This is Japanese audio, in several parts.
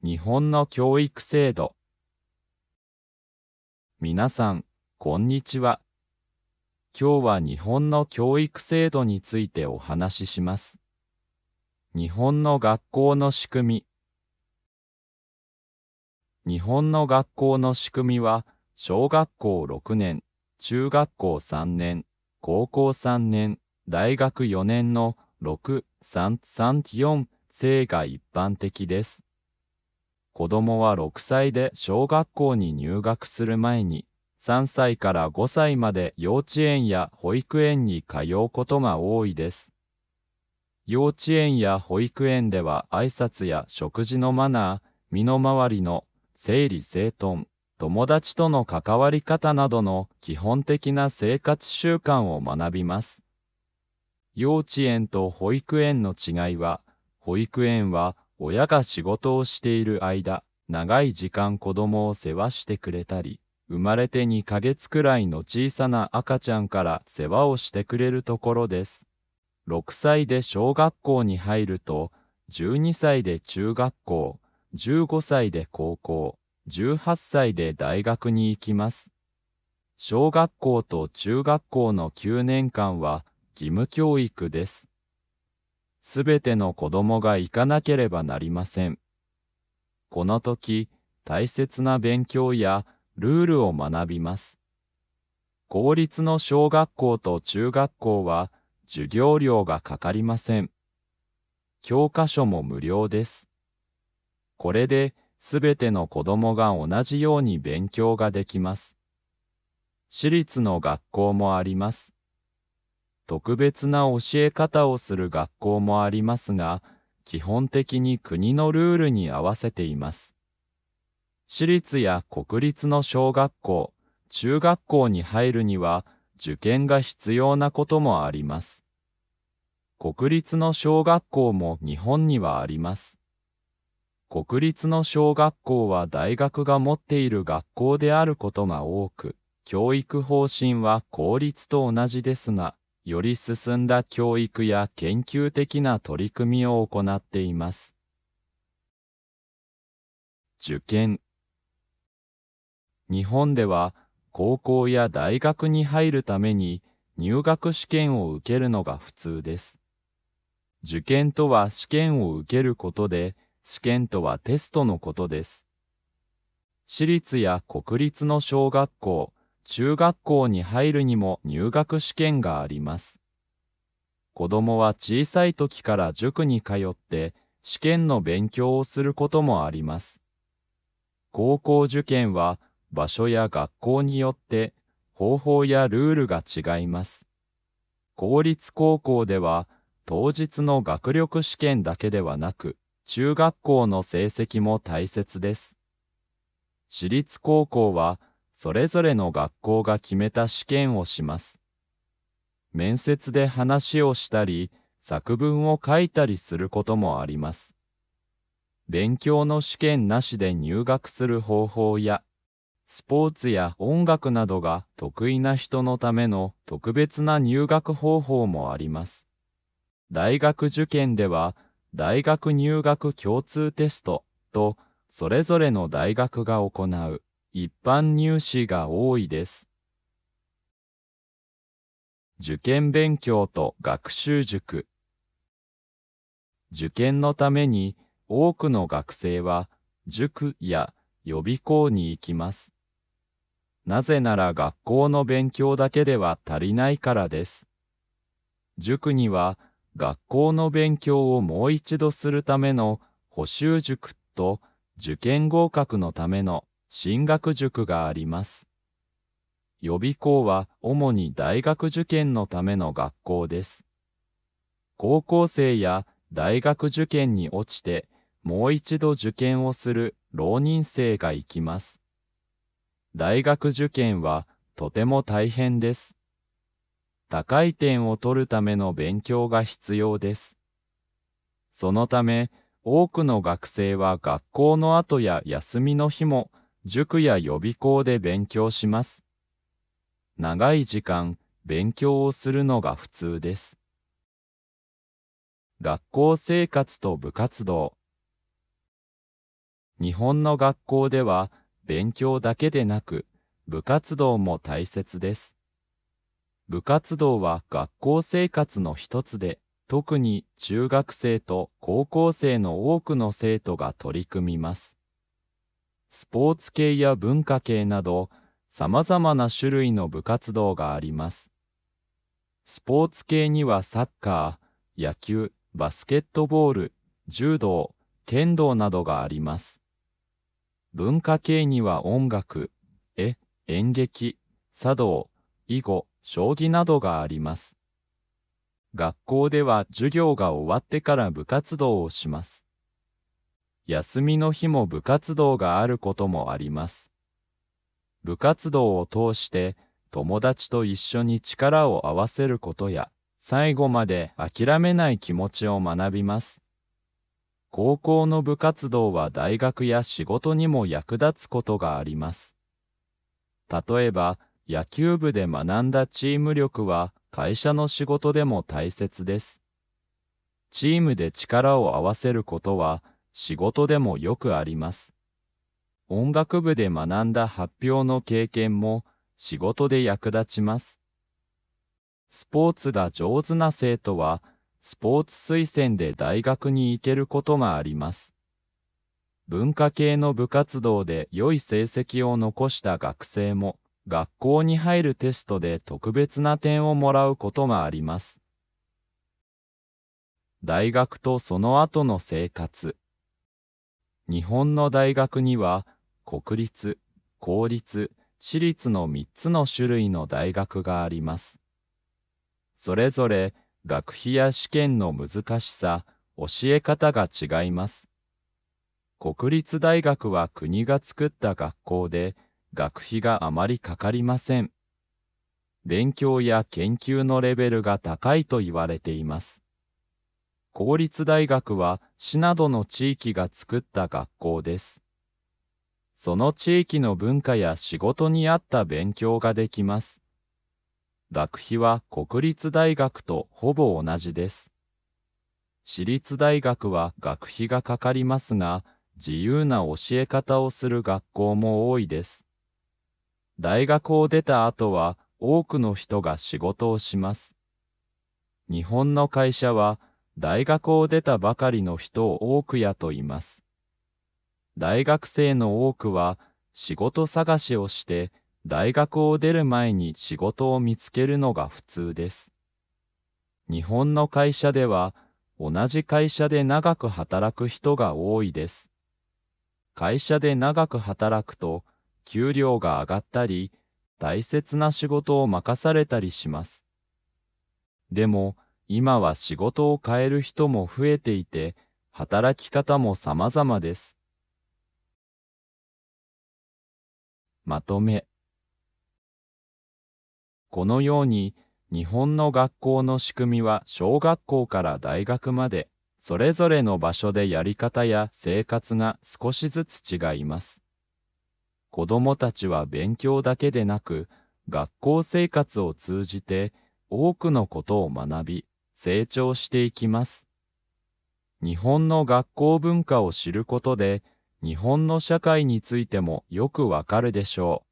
日本の教育制度。皆さん、こんにちは。今日は日本の教育制度についてお話しします。日本の学校の仕組み。日本の学校の仕組みは、小学校6年、中学校3年、高校3年、大学4年の6、3、3、4制が一般的です。子供は6歳で小学校に入学する前に、3歳から5歳まで幼稚園や保育園に通うことが多いです。幼稚園や保育園では挨拶や食事のマナー、身の回りの整理整頓、友達との関わり方などの基本的な生活習慣を学びます。幼稚園と保育園の違いは、保育園は親が仕事をしている間、長い時間子供を世話してくれたり、生まれて2ヶ月くらいの小さな赤ちゃんから世話をしてくれるところです。6歳で小学校に入ると、12歳で中学校、15歳で高校、18歳で大学に行きます。小学校と中学校の9年間は義務教育です。すべての子供が行かなければなりません。この時、大切な勉強やルールを学びます。公立の小学校と中学校は授業料がかかりません。教科書も無料です。これですべての子供が同じように勉強ができます。私立の学校もあります。特別な教え方をする学校もありますが、基本的に国のルールに合わせています。私立や国立の小学校、中学校に入るには受験が必要なこともあります。国立の小学校も日本にはあります。国立の小学校は大学が持っている学校であることが多く、教育方針は公立と同じですが、より進んだ教育や研究的な取り組みを行っています。受験。日本では高校や大学に入るために入学試験を受けるのが普通です。受験とは試験を受けることで、試験とはテストのことです。私立や国立の小学校、中学校に入るにも入学試験があります。子供は小さい時から塾に通って試験の勉強をすることもあります。高校受験は場所や学校によって方法やルールが違います。公立高校では当日の学力試験だけではなく、中学校の成績も大切です。私立高校はそれぞれの学校が決めた試験をします。面接で話をしたり、作文を書いたりすることもあります。勉強の試験なしで入学する方法や、スポーツや音楽などが得意な人のための特別な入学方法もあります。大学受験では、大学入学共通テストと、それぞれの大学が行う一般入試が多いです。受験勉強と学習塾。受験のために多くの学生は塾や予備校に行きます。なぜなら学校の勉強だけでは足りないからです。塾には学校の勉強をもう一度するための補習塾と受験合格のための進学塾があります。予備校は主に大学受験のための学校です。高校生や大学受験に落ちてもう一度受験をする浪人生が行きます。大学受験はとても大変です。高い点を取るための勉強が必要です。そのため、多くの学生は学校の後や休みの日も塾や予備校で勉強します。長い時間勉強をするのが普通です。学校生活と部活動。日本の学校では勉強だけでなく部活動も大切です。部活動は学校生活の一つで、特に中学生と高校生の多くの生徒が取り組みます。スポーツ系や文化系など様々な種類の部活動があります。スポーツ系にはサッカー、野球、バスケットボール、柔道、剣道などがあります。文化系には音楽、絵、演劇、茶道、囲碁、将棋などがあります。学校では授業が終わってから部活動をします。休みの日も部活動があることもあります。部活動を通して友達と一緒に力を合わせることや、最後まで諦めない気持ちを学びます。高校の部活動は大学や仕事にも役立つことがあります。例えば、野球部で学んだチーム力は会社の仕事でも大切です。チームで力を合わせることは仕事でもよくあります。音楽部で学んだ発表の経験も仕事で役立ちます。スポーツが上手な生徒はスポーツ推薦で大学に行けることがあります。文化系の部活動で良い成績を残した学生も学校に入るテストで特別な点をもらうことがあります。大学とその後の生活。日本の大学には国立、公立、私立の3つの種類の大学があります。それぞれ学費や試験の難しさ、教え方が違います。国立大学は国が作った学校で、学費があまりかかりません。勉強や研究のレベルが高いと言われています。公立大学は市などの地域が作った学校です。その地域の文化や仕事に合った勉強ができます。学費は国立大学とほぼ同じです。私立大学は学費がかかりますが、自由な教え方をする学校も多いです。大学を出た後は多くの人が仕事をします。日本の会社は大学を出たばかりの人を多く雇います。大学生の多くは仕事探しをして大学を出る前に仕事を見つけるのが普通です。日本の会社では同じ会社で長く働く人が多いです。会社で長く働くと給料が上がったり、大切な仕事を任されたりします。でも、今は仕事を変える人も増えていて、働き方も様々です。まとめ。このように、日本の学校の仕組みは小学校から大学まで、それぞれの場所でやり方や生活が少しずつ違います。子どもたちは勉強だけでなく、学校生活を通じて多くのことを学び、成長していきます。日本の学校文化を知ることで、日本の社会についてもよくわかるでしょ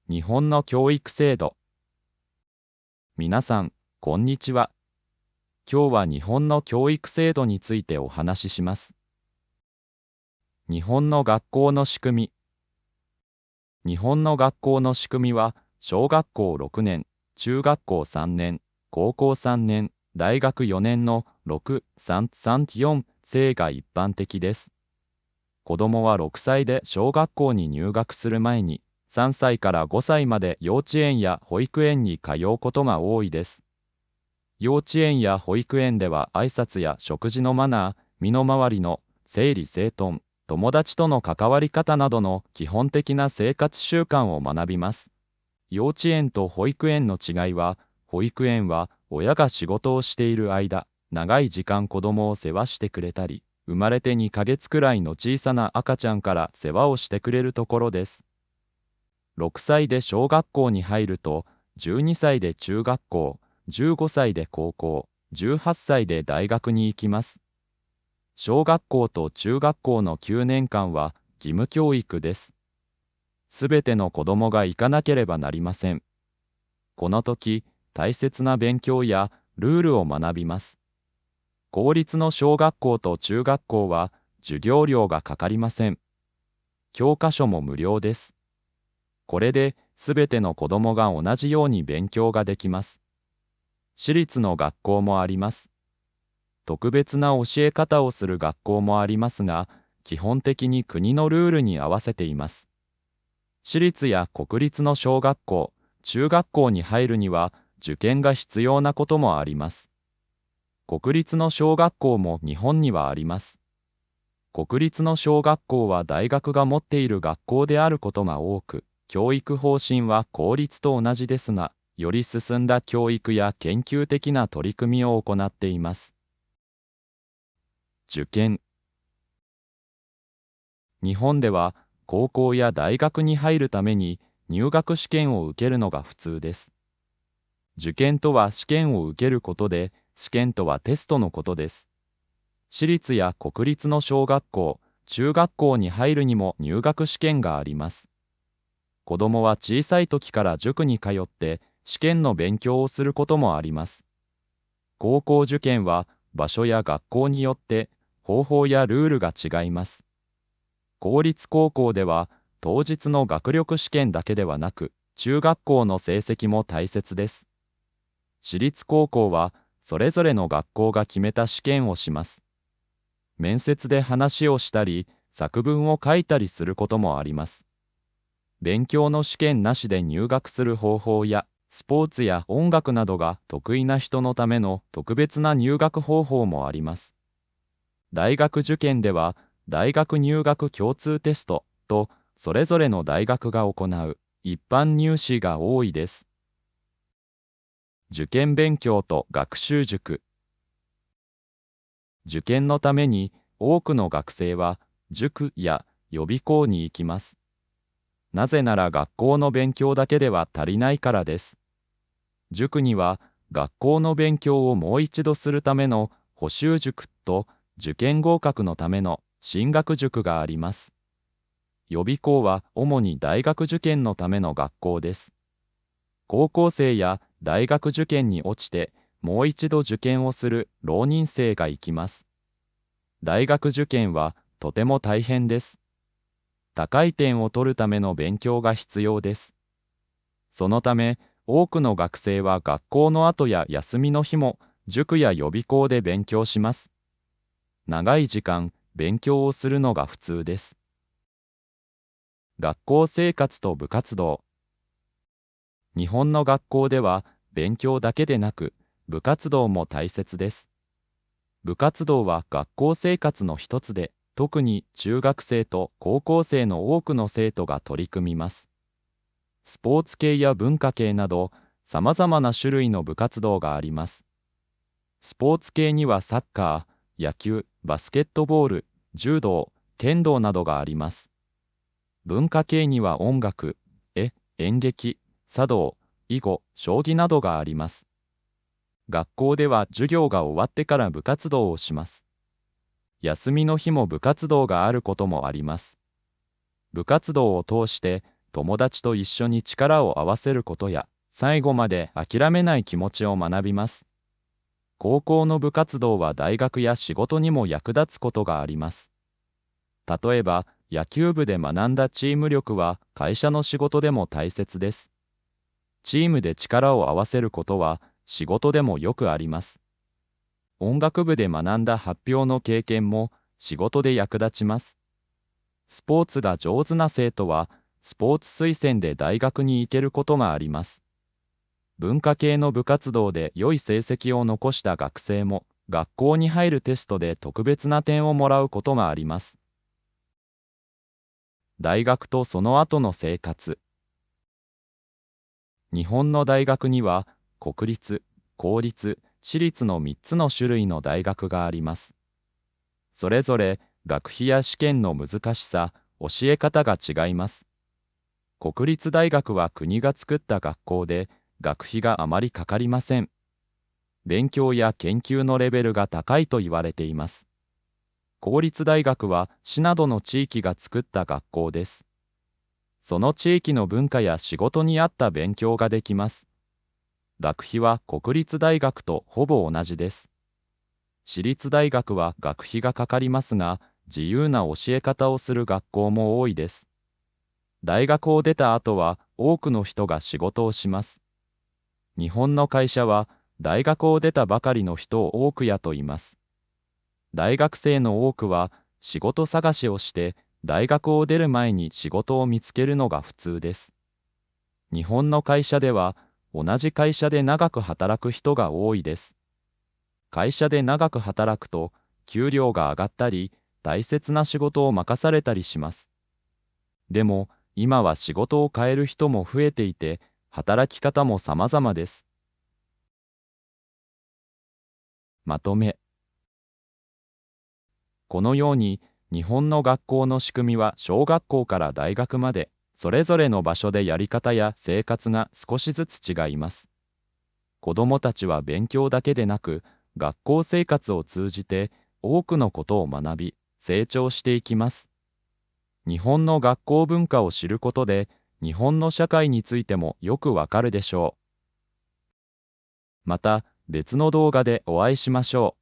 う。日本の教育制度。皆さん、こんにちは。今日は日本の教育制度についてお話しします。日本の学校の仕組み。日本の学校の仕組みは、小学校6年、中学校3年、高校3年、大学4年の6、3、3、4制が一般的です。子供は6歳で小学校に入学する前に、3歳から5歳まで幼稚園や保育園に通うことが多いです。幼稚園や保育園では挨拶や食事のマナー、身の回りの整理整頓、友達との関わり方などの基本的な生活習慣を学びます。幼稚園と保育園の違いは、保育園は親が仕事をしている間、長い時間子供を世話してくれたり、生まれて2ヶ月くらいの小さな赤ちゃんから世話をしてくれるところです。6歳で小学校に入ると、12歳で中学校、15歳で高校、18歳で大学に行きます。小学校と中学校の9年間は義務教育です。すべての子供が行かなければなりません。この時、大切な勉強やルールを学びます。公立の小学校と中学校は授業料がかかりません。教科書も無料です。これですべての子供が同じように勉強ができます。私立の学校もあります。特別な教え方をする学校もありますが、基本的に国のルールに合わせています。私立や国立の小学校、中学校に入るには受験が必要なこともあります。国立の小学校も日本にはあります。国立の小学校は大学が持っている学校であることが多く、教育方針は公立と同じですが、より進んだ教育や研究的な取り組みを行っています。受験。日本では高校や大学に入るために入学試験を受けるのが普通です。受験とは試験を受けることで、試験とはテストのことです。私立や国立の小学校、中学校に入るにも入学試験があります。子供は小さい時から塾に通って試験の勉強をすることもあります。高校受験は場所や学校によって方法やルールが違います。公立高校では当日の学力試験だけではなく、中学校の成績も大切です。私立高校はそれぞれの学校が決めた試験をします。面接で話をしたり、作文を書いたりすることもあります。勉強の試験なしで入学する方法や、スポーツや音楽などが得意な人のための特別な入学方法もあります。大学受験では、大学入学共通テストと、それぞれの大学が行う一般入試が多いです。受験勉強と学習塾。受験のために多くの学生は塾や予備校に行きます。なぜなら学校の勉強だけでは足りないからです。塾には学校の勉強をもう一度するための補習塾と受験合格のための進学塾があります。予備校は主に大学受験のための学校です。高校生や大学受験に落ちてもう一度受験をする浪人生が行きます。大学受験はとても大変です。高い点を取るための勉強が必要です。そのため、多くの学生は学校の後や休みの日も塾や予備校で勉強します。長い時間勉強をするのが普通です。学校生活と部活動。日本の学校では勉強だけでなく部活動も大切です。部活動は学校生活の一つで、特に中学生と高校生の多くの生徒が取り組みます。スポーツ系や文化系など、さまざまな種類の部活動があります。スポーツ系にはサッカー、野球、バスケットボール、柔道、剣道などがあります。文化系には音楽、絵、演劇、茶道、囲碁、将棋などがあります。学校では授業が終わってから部活動をします。休みの日も部活動があることもあります。部活動を通して友達と一緒に力を合わせることや、最後まで諦めない気持ちを学びます。高校の部活動は大学や仕事にも役立つことがあります。例えば、野球部で学んだチーム力は会社の仕事でも大切です。チームで力を合わせることは仕事でもよくあります。音楽部で学んだ発表の経験も仕事で役立ちます。スポーツが上手な生徒はスポーツ推薦で大学に行けることがあります。文化系の部活動で良い成績を残した学生も学校に入るテストで特別な点をもらうことがあります。大学とその後の生活。日本の大学には国立、公立、私立の3つの種類の大学があります。それぞれ学費や試験の難しさ、教え方が違います。国立大学は国が作った学校で学費があまりかかりません。勉強や研究のレベルが高いと言われています。公立大学は市などの地域が作った学校です。その地域の文化や仕事に合った勉強ができます。学費は国立大学とほぼ同じです。私立大学は学費がかかりますが、自由な教え方をする学校も多いです。大学を出た後は多くの人が仕事をします。日本の会社は大学を出たばかりの人を多く雇います。大学生の多くは仕事探しをして大学を出る前に仕事を見つけるのが普通です。日本の会社では同じ会社で長く働く人が多いです。会社で長く働くと給料が上がったり大切な仕事を任されたりします。でも今は仕事を変える人も増えていて働き方も様々です。まとめ。このように日本の学校の仕組みは小学校から大学までそれぞれの場所でやり方や生活が少しずつ違います。子どもたちは勉強だけでなく学校生活を通じて多くのことを学び成長していきます。日本の学校文化を知ることで日本の社会についてもよくわかるでしょう。また別の動画でお会いしましょう。